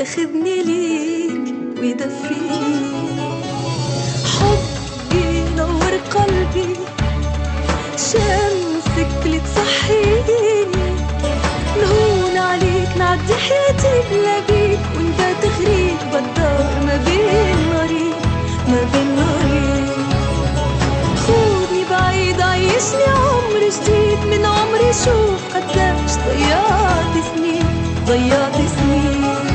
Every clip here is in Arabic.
ياخذني ليك ويدفيني. حبي نور قلبي، شمسك اللي تصحيني. نهون عليك نعدي حياتي بلا بيك، ونبات غريب بالدار ما بين نارين ما بين نارين. خذني بعيد عيشني عمر جديد من عمري، شوف قداش ضيعت سنين ضيعت سنين.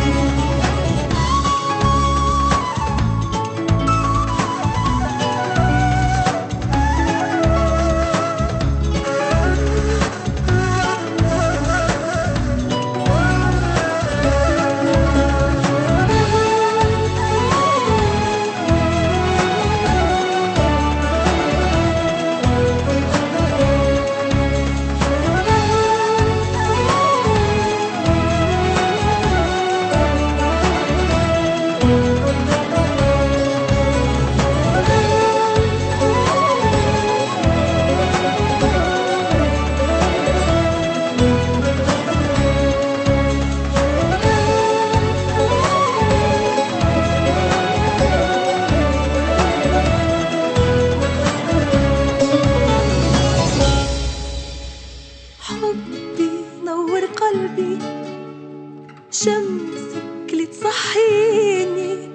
شمسك اللي تصحيني.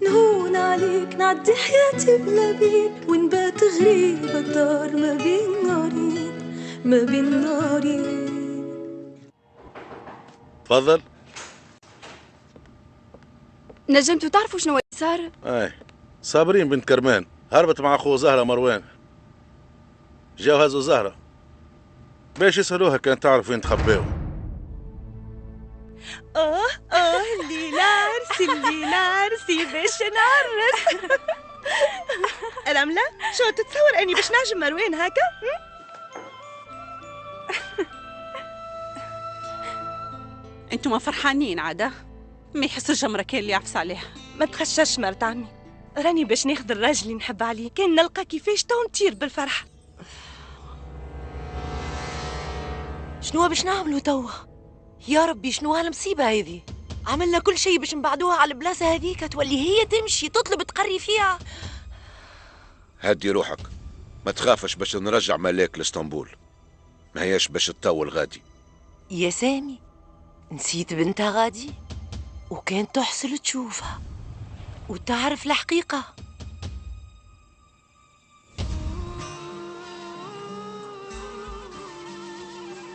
نهون عليك نعدي حياتي بلا بيك، ونبات غريب الدار ما بين نارين ما بين نارين. تفضل. نجمتوا تعرفوا شنو صار؟ اي صابرين بنت كرمان هربت مع اخوه زهره مروان. جاو هزوا زهره باش يسألوها كانت تعرف وين تخباو. الليلة عرسي باش نعرس. رملة شو تتصور اني باش نعجب مروان هكا؟ انتوا ما فرحانين عادة؟ ما يحس الجمرة كان اللي يعفس عليها. ما تخشش مرت عمي، راني باش ناخذ الراجل اللي نحب عليه، كان نلقى كيفاش تو نطير بالفرحة. شنو باش نعملوا توا؟ يا ربي شنو هالمصيبة هذه؟ عملنا كل شيء باش نبعدوها على البلاصة هذيك، تولي هي تمشي تطلب تقري فيها. هدي روحك، ما تخافش باش نرجع ملاك لاسطنبول، ما هياش باش تطول غادي. يا سامي نسيت بنتها غادي، وكان تحصل تشوفها وتعرف الحقيقة.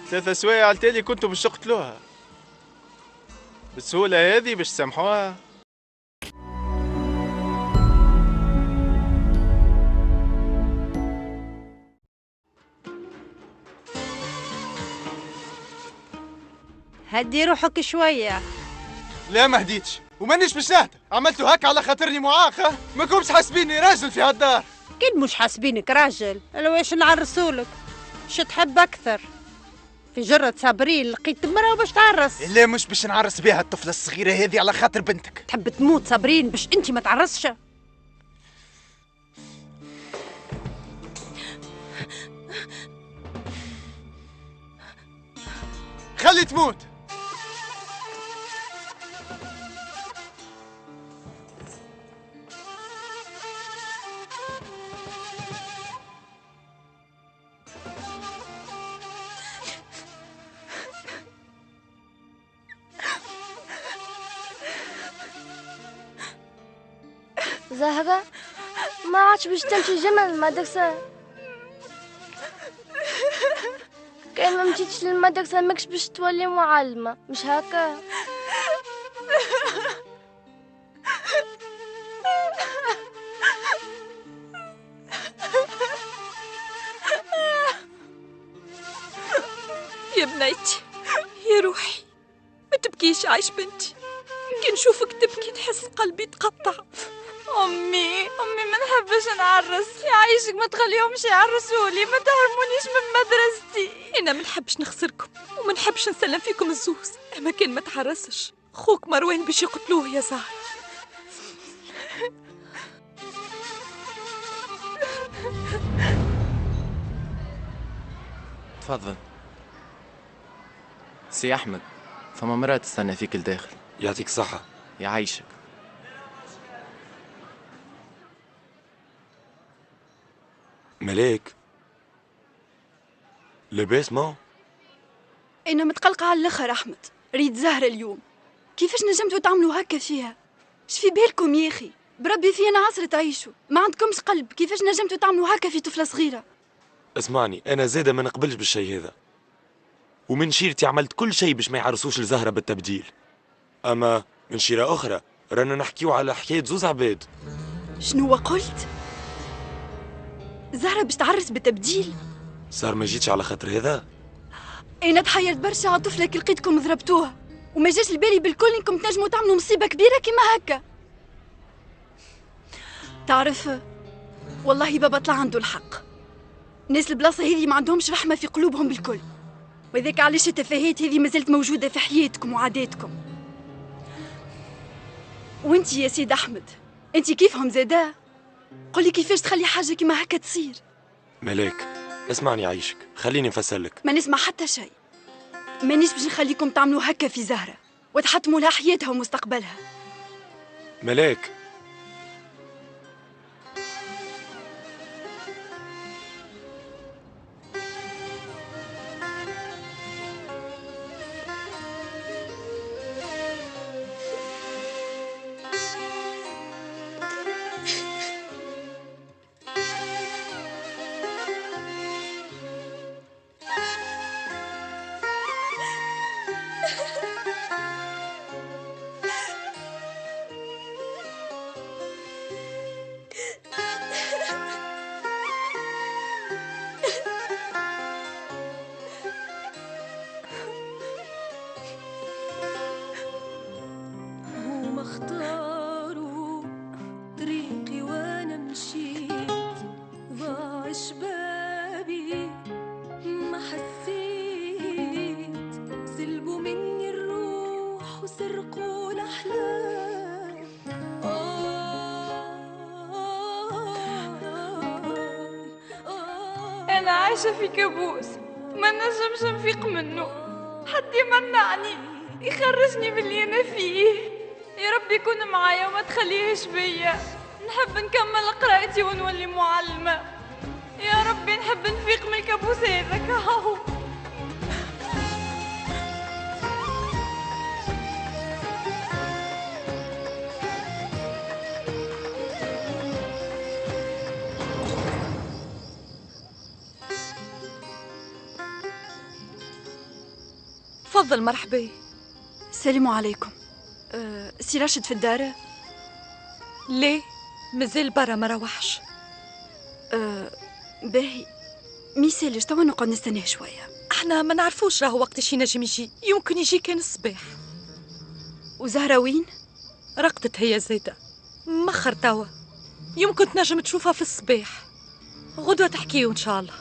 ثلاثة سوايع على التالي كنتوا باش تقتلوها بالسهولة هذه باش تسامحوها؟ هدي روحك شوية. لا ما هديتش ومانيش باش نهدى، عملتوا هكا على خاطرني معاق. ما كنتش حاسبيني راجل في هالدار. كل مش حاسبينك راجل، لواش نعرسولك؟ شو تحب أكثر؟ في جرة صابرين لقيت مرة وباش تعرس. لا مش باش نعرس بها الطفلة الصغيرة هذه على خاطر بنتك. تحب تموت صابرين باش انت ما تعرسش؟ خلي تموت. زهرة ما عادش باش تمشي جمل المدرسة. كان ما مشيتش للمدرسة ماكش باش تولي معلمة، مش هكا؟ يا بنيتي يا روحي ما تبكيش، عايش بنتي. كي نشوفك تبكي نحس قلبي يتقطع. أمي ما نحبش نعرس، يعيشك ما تخليهمش يعرسولي، ما تحرمونيش من مدرستي. أنا ما نحبش نخسركم وما نحبش نسلم فيكم الزوز، أما كان ما تعرسش خوك مروان باش يقتلوه يا زهر. تفضل سي أحمد، فما مرأة تستنى فيك الداخل. يعطيك صحة. يعيشك. ملاك لاباس ما؟ أنا متقلقة على الآخر أحمد. ريت زهرة اليوم، كيفاش نجمتوا تعملوا هكا فيها؟ اش في بالكم يا أخي؟ بربي في أنا عصر تعيشوا، ما عندكمش قلب. كيفاش نجمتوا تعملوا هكا في طفلة صغيرة؟ اسمعني، أنا زادة ما نقبلش بالشيء هذا، ومن شيرتي عملت كل شيء باش ما يعرسوش لزهرة بالتبديل. أما من شيرة أخرى رانا نحكيو على حكاية زوز عباد. شنو قلت؟ زهرة باش تعرس بالتبديل؟ صار ما جيتش على خاطر هذا؟ أنا تحيرت برشا على طفلة كي لقيتكم ضربتوها، وما جاش البالي بالكل انكم تنجموا تعملوا مصيبة كبيرة كيما هكا. تعرف والله بابا طلع عنده الحق، ناس البلاصة هذه ما عندهمش رحمة في قلوبهم بالكل، وذاك علاش التفاهات هذه ما زالت موجودة في حياتكم وعاداتكم. وانت يا سيد أحمد، انت كيفهم زادا؟ قولي كيفاش تخلي حاجة كيما هكا تصير؟ ملاك اسمعني عايشك، خليني نفسرلك. ما نسمع حتى شيء، مانيش باش نخليكم تعملوا هكا في زهرة وتحطموا لها حياتها ومستقبلها. ملاك اختاروا طريقي وانا مشيت، ضاع شبابي ما حسيت، سلبوا مني الروح وسرقوا الاحلام. انا عايشه في كابوس ما نجمش نفيق منه، حد يمنعني يخرجني من اللي انا فيه. يا رب يكون معايا وما تخليهش بيا، نحب نكمل قراءتي ونولي معلمة. يا ربي نحب نفيق من الكابوس هذاك. هاو تفضل. مرحبا. السلام عليكم. سي راشد في الدار؟ ليه مازال برا ما روحش. باهي ميسالش، توا نقعد نستناه شويه. احنا ما نعرفوش راهو وقتاش ينجم يجي، يمكن يجي كان الصباح. وزهرة وين؟ رقدت هي زاده، مخر توا، يمكن تنجم تشوفها في الصباح. غدوه تحكيو ان شاء الله.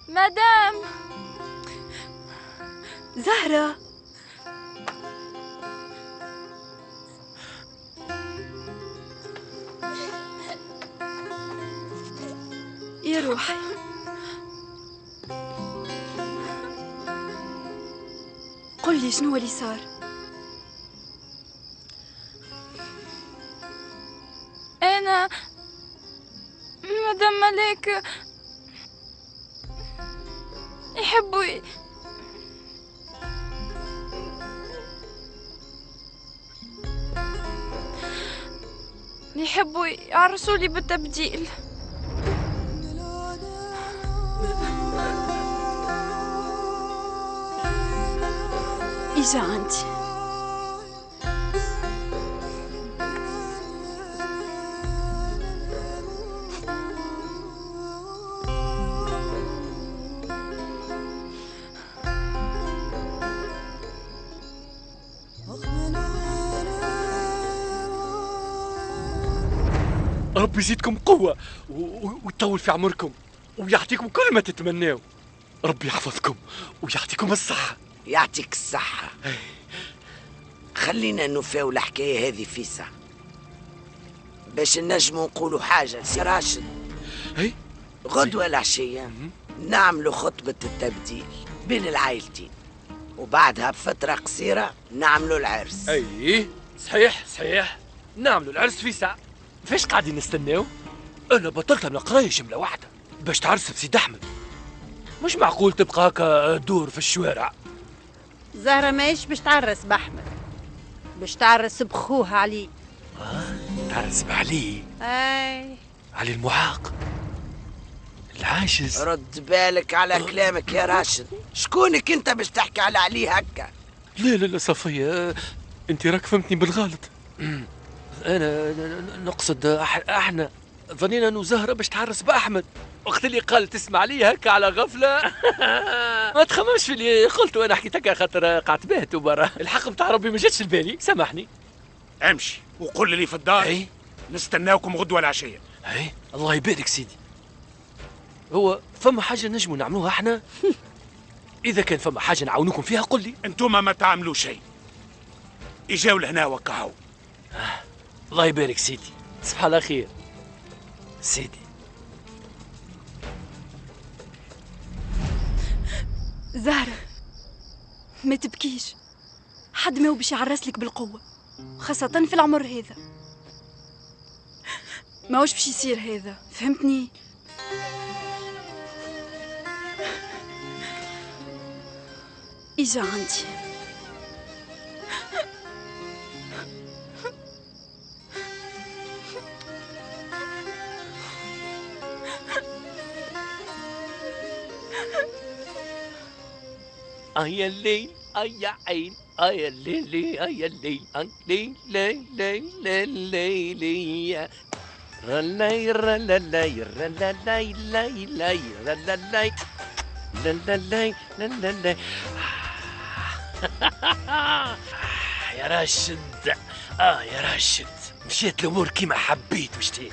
مدام زهرة، يا روحي قل لي شنو اللي صار؟ انا مدام ملاك يحبوا يعرسوا لي بالتبديل. إجا عندي. ربي يزيدكم قوة ويطول في عمركم ويعطيكم كل ما تتمناو. ربي يحفظكم ويعطيكم الصحة. يعطيك الصحة. خلينا نوفاو الحكاية هذه في ساعة باش نجموا نقولوا حاجة لسي راشد. غدوة العشية نعملوا خطبة التبديل بين العائلتين، وبعدها بفترة قصيرة نعملوا العرس. اي صحيح نعملوا العرس في ساعة. فاش قاعدين نستناو؟ انا بطلت من قرايه جملة واحدة باش تعرس بسيد احمد. مش معقول تبقى هكا دور في الشوارع. زهرة ماهيش باش تعرس بأحمد، باش تعرس بخوها علي. تعرس بعلي؟ اي علي المعاق العاجز. رد بالك على كلامك يا راشد، شكونك انت باش تحكي على علي هكا؟ لا صفية، انت راك فهمتني بالغلط. انا نقصد احنا ظنينا انه زهرة باش تعرس بأحمد، وقت اللي قال تسمع لي هكا على غفلة ما تخممش في اللي قلت وانا حكيت هكا خاطر قعدت باهت برا. الحق بتاع ربي ما جاتش لبالي، سامحني. امشي وقول لي في الدار نستناوكم غدوة العشية. الله يبارك سيدي. هو فما حاجة نجموا نعملوها احنا؟ إذا كان فما حاجة نعاونوكم فيها قل لي. انتوما ما تعملوا شيء، اجاو لهنا وكهو. الله يبارك سيدي، صباح الله خير سيدي. زهرة ما تبكيش، حد ما هو باش يعرس لك بالقوة، خاصة في العمر هذا. ما هوش باش يصير هذا، فهمتني؟ إجا عندي يا الليل يا عين يا الليل يا الليل الليل ليل ليل ليل يا رلاي رلاي رلاي لاي لاي رلاي رلاي رلاي. يا راشد يا راشد، مشيت الامور كيما حبيت وشتيت.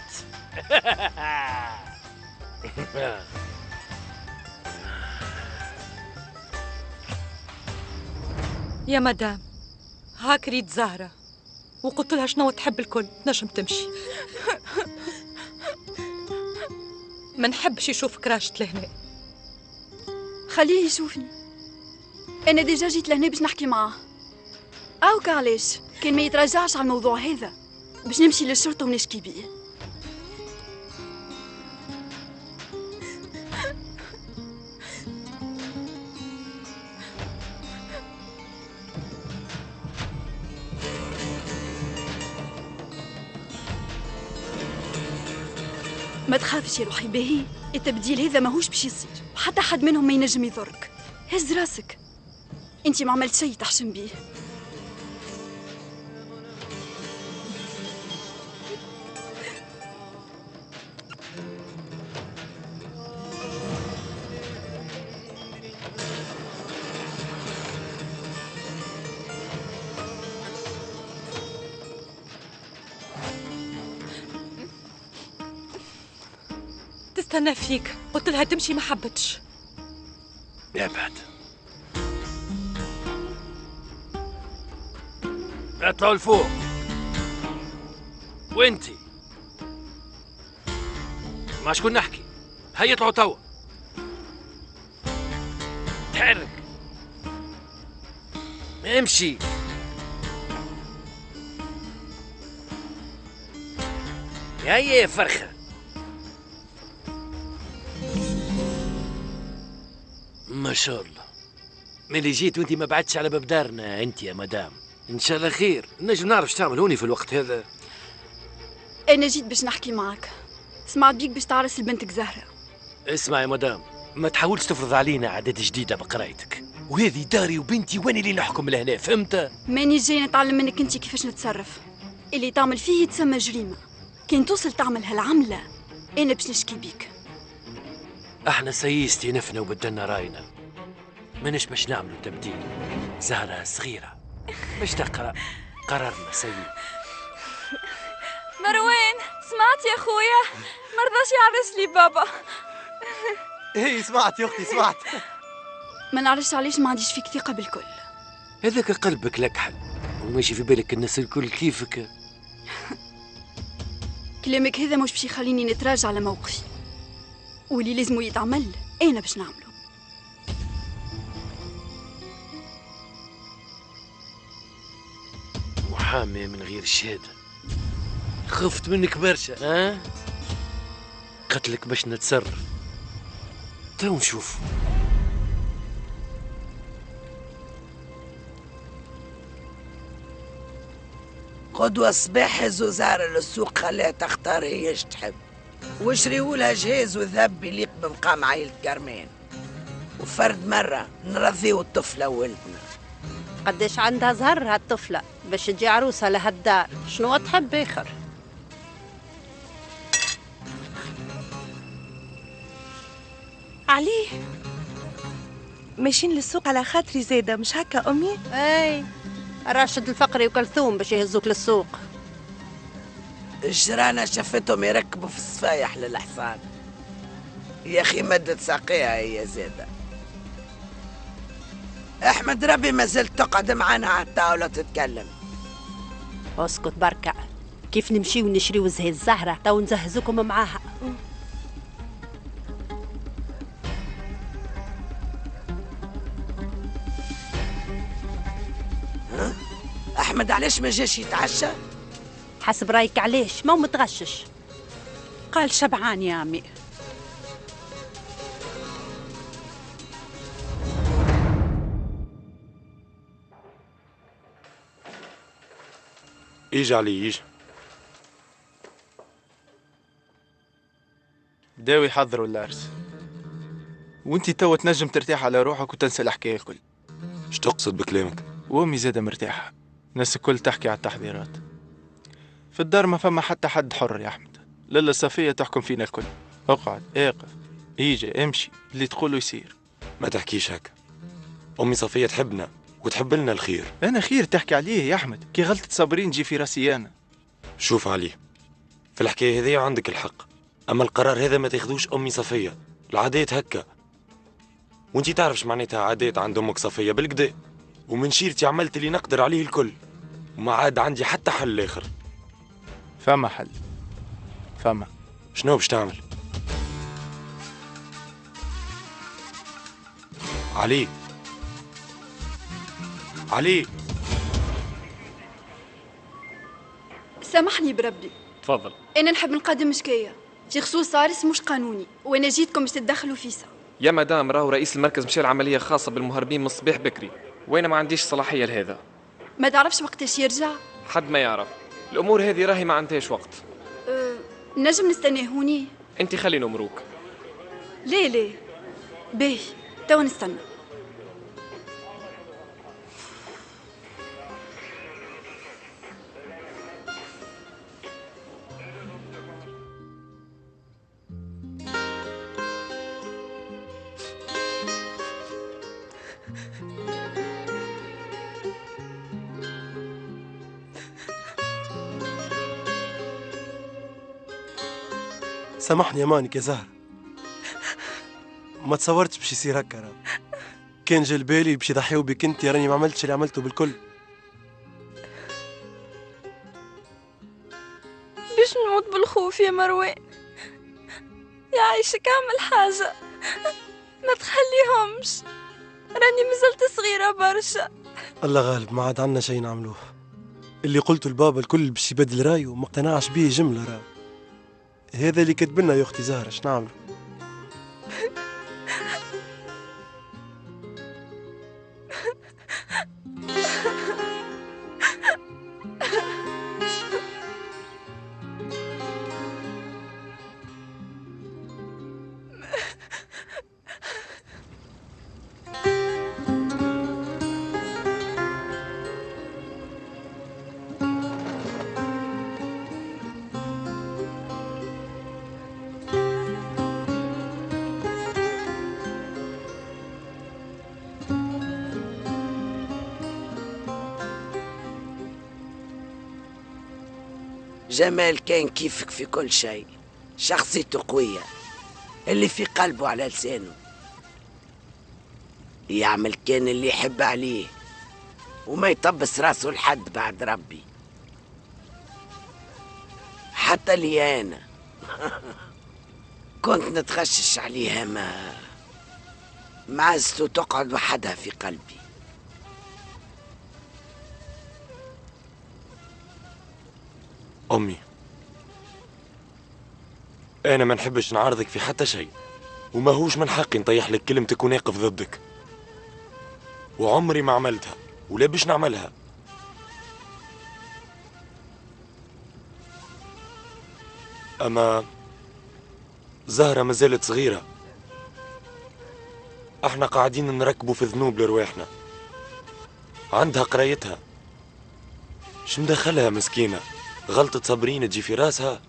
يا مدام، هاك ريت زهرة وقلت لها شنو تحب الكل نجم تمشي. ما نحبش يشوفك راشد لهنا. خليه يشوفني، أنا ديجا جيت لهنا باش نحكي معاه. أو علاش كان ما يتراجعش على الموضوع هذا باش نمشي للشرطة ونشكي بيه. ما تخافش يا روحي باهي، التبديل هذا ماهوش باش يصير، وحتى حد منهم ما ينجم يضرك. هز راسك، انتي ما عملت شيء تحشم بيه. تستنى فيك، قلت لها تمشي ما حبتش. ابعد، اطلعوا لفوق. وانتي ما شكون نحكي؟ هيا اطلعوا توا. تحرك، امشي. هيا يا فرخة. ما شاء الله، ملي جيت وانتي ما بعدتش على باب دارنا انت يا مدام. ان شاء الله خير. نجم نعرف اش تعمل هوني في الوقت هذا؟ انا جيت باش نحكي معاك، سمعت بيك باش تعرس لبنتك زهرة. اسمع يا مدام، ما تحاولش تفرض علينا عادات جديدة بقرايتك، وهذه داري وبنتي وانا اللي نحكم لهنا، فهمت؟ ماني جاي نتعلم منك انت كيفاش نتصرف. اللي تعمل فيه يتسمى جريمة، كان توصل تعمل هالعملة انا باش نشكي بيك. احنا سيستي نفنا وبدلنا راينا، ماناش باش نعملوا تبديل. زهرة صغيرة باش تقرا، قررنا سيء. مروان، سمعت يا خويا؟ مرضاش يعرس لي بابا. ايه سمعت يا اختي سمعت. ما نعرفش علاش ما عنديش فيك ثقة بالكل. هذاك قلبك لكحل وماشي في بالك الناس الكل كيفك. كلامك هذا مش باش يخليني نتراجع على موقفي، واللي لازم يتعمل أنا باش نعمله. محامي من غير شهادة، خفت منك برشا. ها قتلك باش نتصرف. تو نشوف. غدوة الصباح هزو زهرة للسوق، خليها تختار هي ايش تحب، واشريولها جهاز وذهب يليق بمقام عائلة كرمان، وفرد مرة نرضيو الطفلة ولدنا. قديش عندها زهر هالطفلة باش تجي عروسة لهالدار؟ شنو تحب اخر؟ عليه ماشيين للسوق على خاطري زاده، مش هكا امي؟ اي راشد الفقري وكلثوم باش يهزوك للسوق. الجيرانة شفتهم يركبوا في الصفايح للحصان. يا اخي مدت ساقيها هي زاده. احمد ربي ما زلت تقعد معانا على الطاوله تتكلم. اسكت بركع، كيف نمشي ونشريو زهي الزهرة تو نزهزكم معاها. ها؟ احمد علاش ما جاش يتعشى؟ حسب رايك علاش ما هو متغشش؟ قال شبعان يا عمي. يجي علي يجي. داوي حضروا العرس، وانتي توا تنجم ترتاح على روحك وتنسى الحكايه الكل. اش تقصد بكلامك؟ وامي زاده مرتاحه، الناس الكل تحكي على التحضيرات. في الدار ما فما حتى حد حر يا احمد، لالا صفيه تحكم فينا الكل. اقعد اقف يجي امشي، اللي تقوله يصير. ما تحكيش هكا، امي صفيه تحبنا وتحب لنا الخير. انا خير تحكي عليه يا احمد، كي غلطة صابرين تجي في راسي انا. شوف علي، في الحكايه هذه عندك الحق، اما القرار هذا ما تاخذوش امي صفيه، العادات هكا. وانتي تعرف اش معناتها عادات عند امك صفيه بالكدا، ومن شيرتي عملت اللي نقدر عليه الكل، وما عاد عندي حتى حل اخر. فما حل؟ فما. شنو باش تعمل؟ علي علي سامحني بربي. تفضل. أنا نحب نقدم شكاية في خصوص عرس مش قانوني، وأنا جيتكم باش تتدخلوا فيسا. يا مدام، راهو رئيس المركز مشى العملية خاصة بالمهربين من الصباح بكري، وأنا ما عنديش صلاحية لهذا. ما تعرفش وقتاش يرجع؟ حد ما يعرف، الأمور هذه راهي ما عندهاش وقت. نجم نستناه هوني؟ أنت خلي نمروك. ليه باهي توا نستنى. سامحني يا مانك يا زهر، ما تصورتش باش يصير هكا. كان جا بالي باش يضحيو بك انت، راني ما عملتش اللي عملته بالكل. باش نموت بالخوف يا مروان، يا عايشك اعمل حاجة ما تخليهمش، راني مازلت صغيرة برشا. الله غالب، ما عاد عنا شي نعملوه. اللي قلته لبابا الكل باش يبدل رايه وما اقتنعش بيه جملة. راه هذا اللي كتبنا يا اختي زهرة، اش نعملوا؟ جمال كان كيفك في كل شيء، شخصيته قوية، اللي في قلبه على لسانه، يعمل كان اللي يحب عليه وما يطبس راسه لحد بعد ربي. حتى لي أنا كنت نتغشش عليها، معزته تقعد وحدها في قلبي. أمي، أنا ما نحبش نعارضك في حتى شيء، وما هوش من حقي نطيح لك كلمتك ونقف ضدك، وعمري ما عملتها ولا باش نعملها. أما زهرة ما زالت صغيرة، احنا قاعدين نركبوا في ذنوب لرواحنا، عندها قرايتها، ش مدخلها مسكينة؟ غلطة صابرين تجي في راسها؟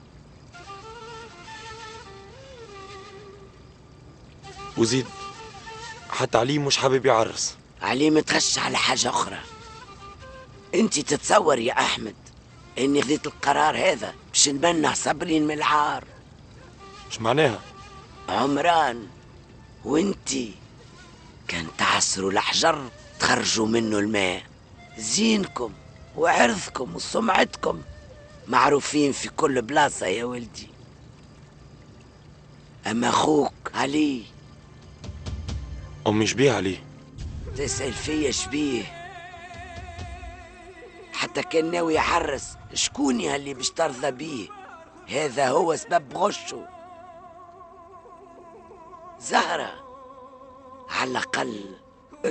وزيد حتى عليم مش حابب يعرس. عليم تغش على حاجة أخرى. أنت تتصور يا أحمد إني خذيت القرار هذا باش نمنع صابرين من العار؟ مش معناها؟ عمران وانتي كان تعسروا الحجر تخرجوا منه الماء. زينكم وعرضكم وسمعتكم معروفين في كل بلاصة يا ولدي. أما أخوك علي، أمي شبيه علي؟ تسأل فيا شبيه؟ حتى كان ناوي يحرس شكوني اللي باش ترضى بيه؟ هذا هو سبب غشه. زهرة على الأقل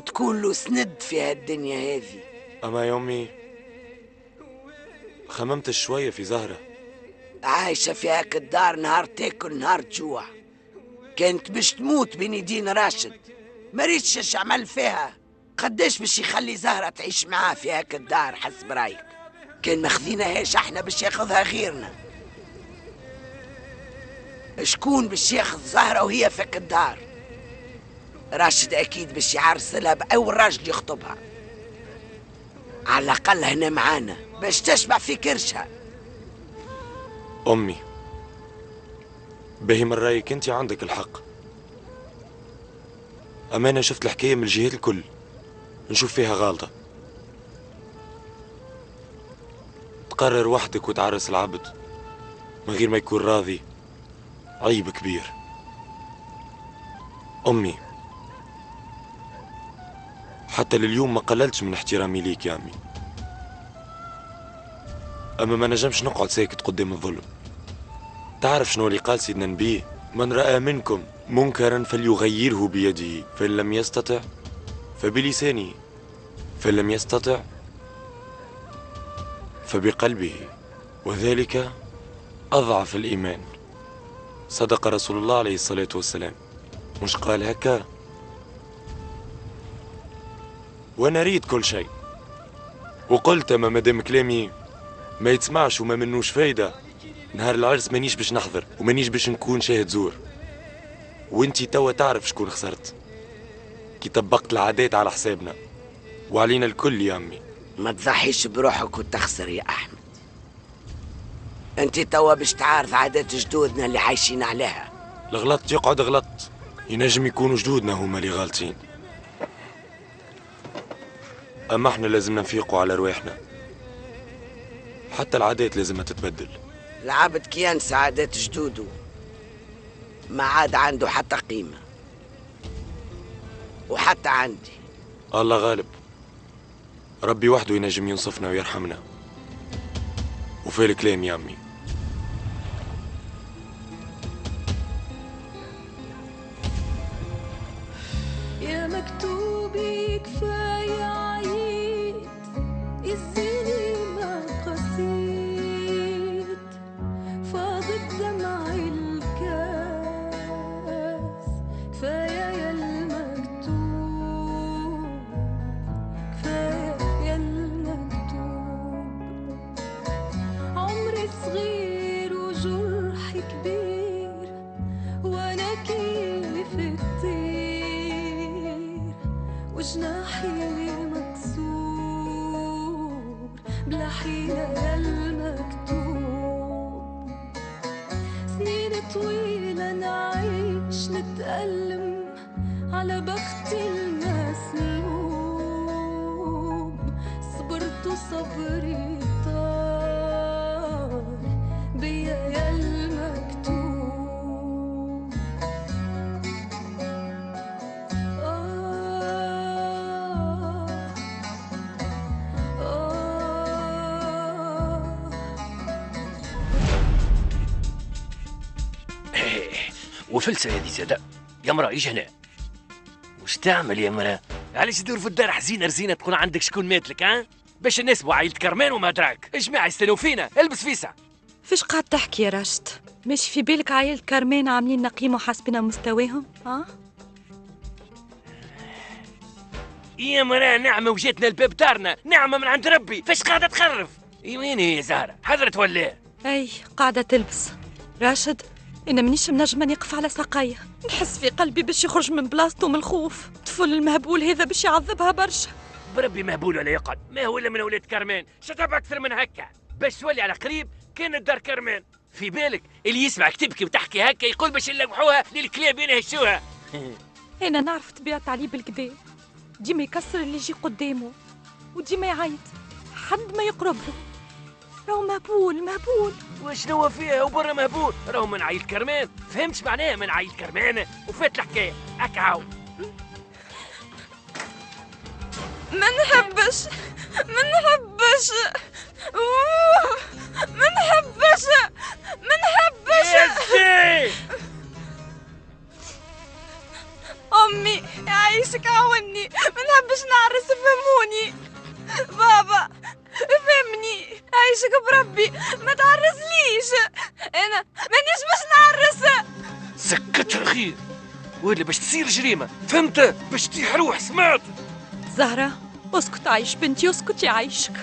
تكون له سند في هالدنيا هذه. أما يا أمي خممت شوية في زهرة، عايشة في هاك الدار، نهار تاكل نهار تجوع. كانت باش تموت بين يدين راشد، ما ريتش اش عمل فيها. قداش باش يخلي زهرة تعيش معاه في هاك الدار حسب رايك؟ كان ما خذيناهاش احنا باش ياخذها غيرنا. شكون باش ياخذ زهرة وهي في هاك الدار؟ راشد اكيد باش يعرسلها باول راجل يخطبها، على الاقل هنا معانا باش تشبع في كرشها. أمي باهي من رايك انت عندك الحق، أما أنا شفت الحكاية من الجهات الكل، نشوف فيها غالطة. تقرر وحدك وتعرس العبد من غير ما يكون راضي، عيب كبير. أمي حتى لليوم ما قللتش من احترامي ليك يا أمي، أما ما نجمش نقعد ساكت قدام الظلم. تعرف شنو اللي قال سيدنا النبي؟ من رأى منكم منكرا فليغيره بيده، فإن لم يستطع فبلسانه، فإن لم يستطع فبقلبه، وذلك أضعف الإيمان. صدق رسول الله عليه الصلاة والسلام، مش قال هكا؟ وأنا ريد كل شيء، وقلت أما مادام كلامي ما يتسمعش وما منوش فايدة، نهار العرس مانيش باش نحضر ومانيش باش نكون شاهد زور. وانتي توا تعرف شكون خسرت كي طبقت العادات على حسابنا وعلينا الكل يا أمي. ما تضحيش بروحك وتخسر يا أحمد. انت توا باش تعارض عادات جدودنا اللي عايشين عليها. الغلط يقعد غلط، ينجم يكونوا جدودنا هما اللي غالطين، أما احنا لازمنا نفيقوا على رواحنا. حتى العادات لازمها تتبدل. العبد كي ينسى عادات جدوده ما عاد عنده حتى قيمة، وحتى عندي. الله غالب، ربي وحده ينجم ينصفنا ويرحمنا. وفي الكلام يا أمي. يا مكتوبي كفاية عيد الزيني ما قصيد، فاضت دمعي الكاس كفاية يا المكتوب، كفاية يا المكتوب. عمري صغير وجرحي كبير، وانا كيف الطير وجناحي مكسور بلا حيلة يا المكتوب. سنين طويلة نعيش نتألم على بختي المسلوب، صبرت وصبري طار بيا يا المكتوب. وفلسه هذه زاده. يا مرا ايش هنا؟ وش تعمل يا مرا؟ علاش تدور في الدار حزينه رزينه تكون عندك شكون ماتلك ها؟ باش الناس وعائلة كرمان وما دراك، اجماع يستنوا فينا، البس فيسع. فيش قاعد تحكي يا راشد؟ ماشي في بالك عائلة كرمان عاملين نقيم وحاسبين مستواهم؟ ها؟ يا مرا نعمة وجاتنا الباب دارنا، نعمة من عند ربي، فاش قاعدة تخرف؟ وين هي يا زهرة؟ حضرت ولا؟ اي قاعدة تلبس. راشد انا منيش منجمة نقف على ساقية، نحس في قلبي باش يخرج من بلاصتو من الخوف، الطفل المهبول هذا باش يعذبها برشا. بربي مهبول ولا يقعد، ما هو الا من اولاد كرمان، شتب اكثر من هكا، باش تولي على قريب كانت دار كرمان، في بالك اللي يسمعك تبكي وتحكي هكا يقول باش نلقحوها للكلاب ينهشوها. انا نعرف طبيعة علي بالكدا، ديما يكسر اللي يجي قدامه وديما يعيط حد ما يقرب له. راهو مهبول. وشنو فيها وبرا مهبول؟ راهو من عيل كرمان، فهمتش معناها من عيل كرمان؟ وفات الحكايه هكا هاو. ما نحبش امي يعيشك عاوني، ما نحبش نعرس، فهموني بابا فهمني، عايشك بربي ما تعرسليش، انا مانيش باش نعرس. سكتها خير ولا باش تصير جريمه، فهمت؟ باش تطيح روح، سمعت؟ زهرة اسكت عايش بنتي، اسكت يعيشك.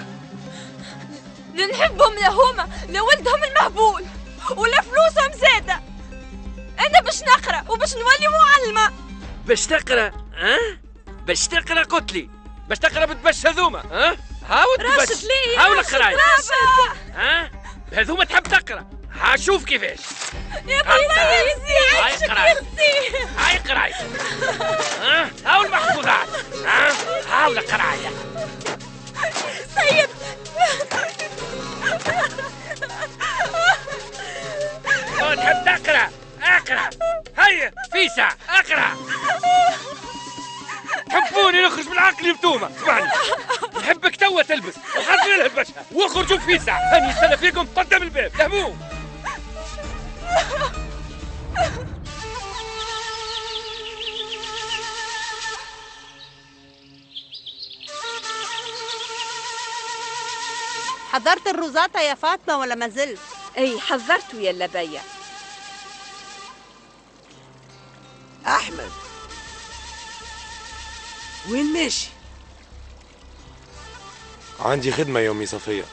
لا نحبهم لا هما لا ولدهم المهبول ولا فلوسهم زاده. انا باش نقرا وباش نولي معلمه. باش تقرا؟ ها؟ باش تقرا قلت لي، باش تقرا بتبش هذوما، ها؟ هاود راشد تبش، ليه؟ هاول القرايه، راشد ها؟ هذوما تحب تقرا، هشوف كيفاش. يا بيزي عايشك يختي. هاي قرايه، ها؟ هاول المحفوظات، ها؟ هاول القرايه. سيد تحب تقرا؟ اقرا، هيا فيسع اقرا. حبوني نخرج بالعقل بتومه، اسمعني نحبك توا تلبس وحضر لها البشره واخرجوا فيسع، هاني استنى فيكم قدام الباب، فهموا؟ حضرت الروزاتا يا فاطمة ولا ما زلت؟ اي حضرته يا لبيع. أحمد وين ماشي؟ عندي خدمة يا أمي صفية.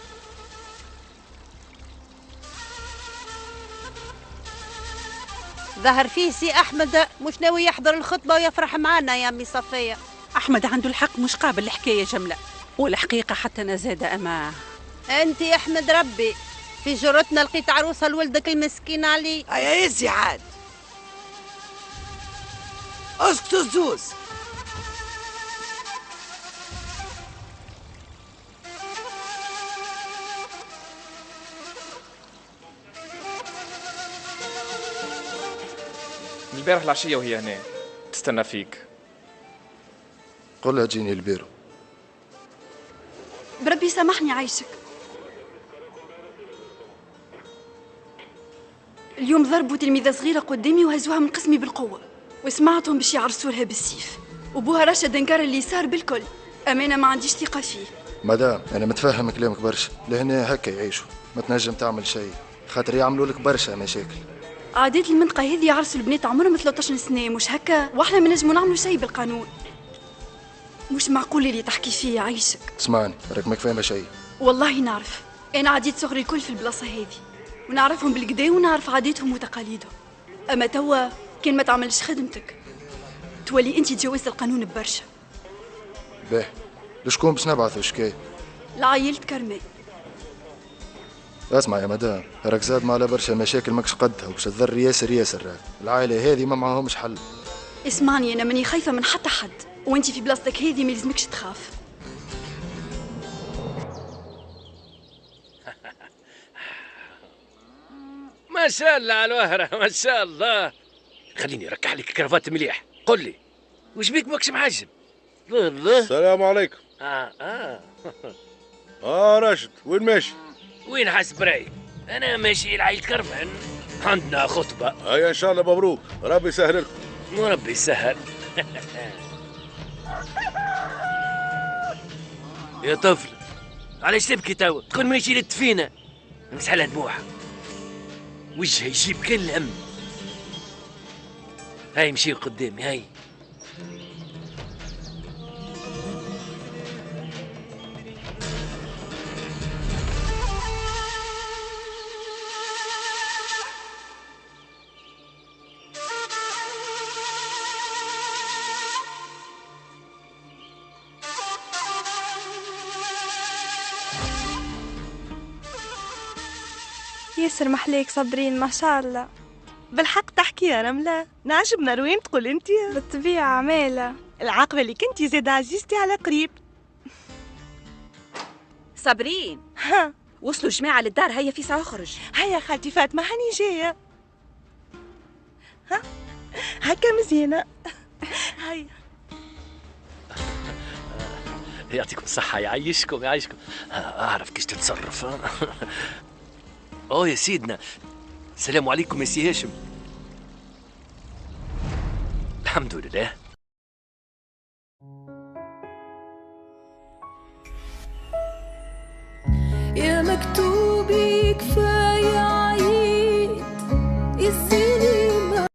ظهر فيه سي أحمد مش ناوي يحضر الخطبة ويفرح معنا يا أمي صفية. أحمد عنده الحق، مش قابل الحكاية جملة، والحقيقة حتى أنا زادة أما أنت احمد ربي في جرتنا لقيت عروسة لولدك المسكين علي. يا يزي عاد اسكت الزوز. البارح العشية وهي هنا تستنى فيك. قل لها تجيني البيرو. بربي سامحني عايشك، اليوم ضربوا تلميذة صغيرة قدامي وهزوها من قسمي بالقوة، وسمعتهم باش يعرسولها بالسيف، وبوها رشد انكر اللي صار بالكل. أمانة ما عنديش ثقة فيه. مدام أنا متفهم كلامك برشا، لهنا هكا يعيشوا، ما تنجم تعمل شيء خاطر يعملوا لك برشا مشاكل. عادات المنطقة هذه يعرسوا البنات عمرهم 13 سنة، مش هكا؟ واحنا ما نجموا نعملوا شيء بالقانون. مش معقول اللي تحكي فيه عايشك. اسمعني راك ما فاهمة شيء. والله نعرف، أنا عديت صغري الكل في البلاصة هذه، ونعرفهم بالكدا ونعرف عاداتهم وتقاليدهم. أما توا كان ما تعملش خدمتك تولي أنت تجاوزت القانون ببرشا. باهي لشكون باش نبعثوا شكاية؟ لعائلة كرمان. اسمع يا مدام، راك زاد ما على برشا مشاكل ماكش قدها وباش تضر ياسر راك. العائلة هذه ما معاهمش حل. اسمعني أنا ماني خايفة من حتى حد، وأنت في بلاصتك هذه ما لازمكش تخاف. ما شاء الله على الوهرة، ما شاء الله. خليني ركح لك كرافات مليح، قل لي وش بيك ماكش محجب؟ والله. السلام عليكم. راشد وين ماشي؟ وين حاسب رايك؟ أنا ماشي لعائلة كرمان، عندنا خطبة. هيا ان شاء الله مبروك، ربي يسهل لكم. وربي يسهل. يا طفل علاش تبكي توا؟ تكون ماشي للدفينة. امسح على دموعها، وجهها يجيب كل الهم. هاي مشي قدامي هاي. ياسر محليك صابرين ما شاء الله. بالحق تحكي يا رملة، نعجبنا روين تقول انت. بالطبيعة عمالة. العاقبة اللي كنتي زاد عزيزتي على قريب. صابرين، ها وصلوا جماعة للدار، هيا في ساعة اخرج. هيا خالتي فاطمة هاني جاية. ها هكا مزيانة. هيا يعطيكم الصحة، يعيشكم يعيشكم. أعرف كيش تتصرف. أوه يا سيدنا، السلام عليكم يا سي هاشم. الحمد لله.